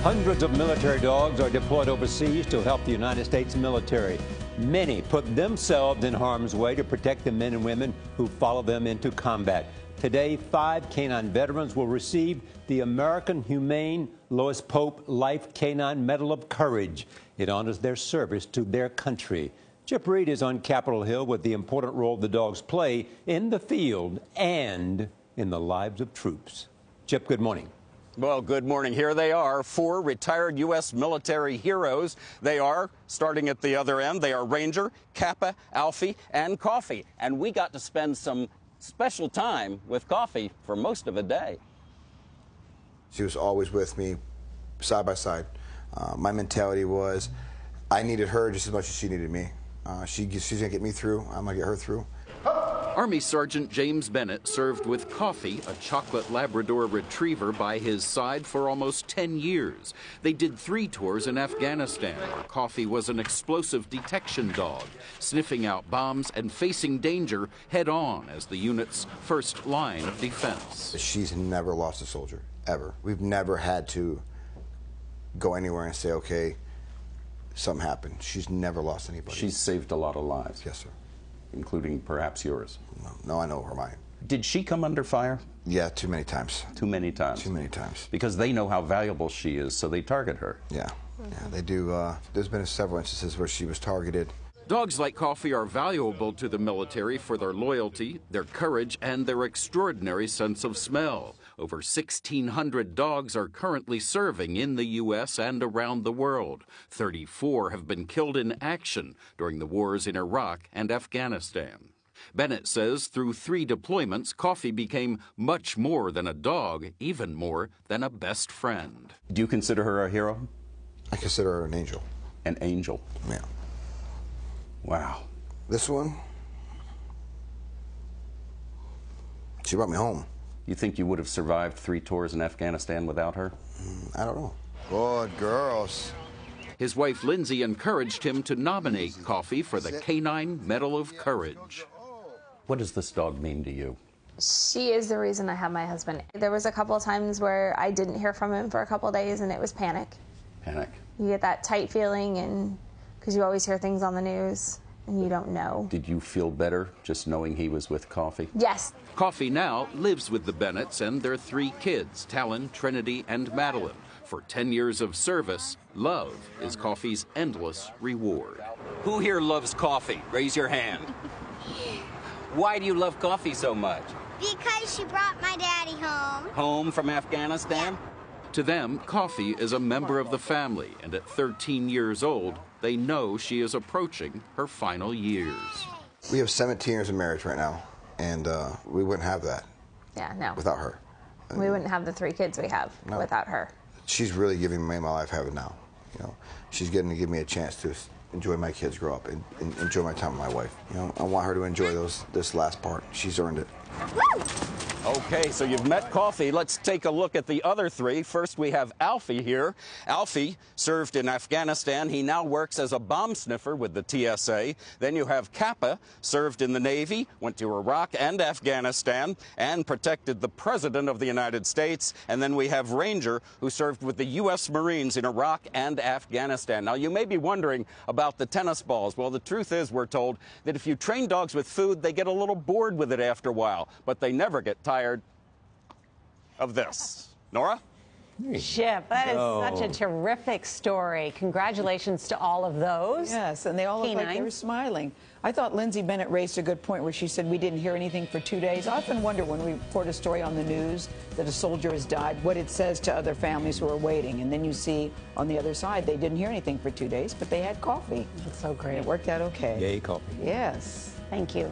Hundreds of military dogs are deployed overseas to help the United States military. Many put themselves in harm's way to protect the men and women who follow them into combat. Today, 5 canine veterans will receive the American Humane Lois Pope Life Canine Medal of Courage. It honors their service to their country. Chip Reid is on Capitol Hill with the important role the dogs play in the field and in the lives of troops. Chip, good morning. Well, good morning. Here they are, 4 retired U.S. military heroes. They are, starting at the other end, they are Ranger, Kappa, Alfie, and Coffee. And we got to spend some special time with Coffee for most of a day. She was always with me, side by side. My mentality was I needed her just as much as she needed me. She's going to get me through. I'm going to get her through. Army Sergeant James Bennett served with Coffee, a chocolate Labrador retriever, by his side for almost 10 years. They did 3 tours in Afghanistan, where Coffee was an explosive detection dog, sniffing out bombs and facing danger head-on as the unit's first line of defense. She's never lost a soldier, ever. We've never had to go anywhere and say, okay, something happened. She's never lost anybody. She's saved a lot of lives. Yes, sir. Including perhaps yours. No, I know her mine. Did she come under fire? Yeah, too many times. Too many times? Too many times. Because they know how valuable she is, so they target her. Yeah, they do. There's been several instances where she was targeted. Dogs like Coffee are valuable to the military for their loyalty, their courage, and their extraordinary sense of smell. Over 1,600 dogs are currently serving in the U.S. and around the world. 34 have been killed in action during the wars in Iraq and Afghanistan. Bennett says through 3 deployments, Coffee became much more than a dog, even more than a best friend. Do you consider her a hero? I consider her an angel. An angel? Yeah. Wow. This one, she brought me home. You think you would have survived 3 tours in Afghanistan without her? I don't know. Good girls. His wife Lindsay encouraged him to nominate Coffee for the Canine Medal of Courage. What does this dog mean to you? She is the reason I have my husband. There was a couple of times where I didn't hear from him for a couple of days, and it was panic. Panic. You get that tight feeling, and because you always hear things on the news and you don't know. Did you feel better just knowing he was with Coffee? Yes. Coffee now lives with the Bennetts and their 3 kids, Talon, Trinity, and Madeline. For 10 years of service, love is Coffee's endless reward. Who here loves Coffee? Raise your hand. Why do you love Coffee so much? Because she brought my daddy home. Home from Afghanistan? To them, Coffee is a member of the family, and at 13 years old, they know she is approaching her final years. We have 17 years of marriage right now, and we wouldn't have that. Yeah, no. Without her. We wouldn't have the 3 kids we have without her. She's really giving me my life having now. You know, she's getting to give me a chance to enjoy my kids grow up and enjoy my time with my wife. You know, I want her to enjoy this last part. She's earned it. Woo! Okay, so you've met Coffee. Let's take a look at the other 3. First, we have Alfie here. Alfie served in Afghanistan. He now works as a bomb sniffer with the TSA. Then you have Kappa, served in the Navy, went to Iraq and Afghanistan, and protected the President of the United States. And then we have Ranger, who served with the U.S. Marines in Iraq and Afghanistan. Now, you may be wondering about the tennis balls. Well, the truth is, we're told that if you train dogs with food, they get a little bored with it after a while, but they never get tired of this. Nora? Chip, that is such a terrific story. Congratulations to all of those. Yes, and they all look like they were smiling. I thought Lindsay Bennett raised a good point where she said we didn't hear anything for 2 days. I often wonder when we report a story on the news that a soldier has died, what it says to other families who are waiting. And then you see on the other side, they didn't hear anything for 2 days, but they had Coffee. That's so great. And it worked out okay. Yay, Coffee. Yes. Thank you.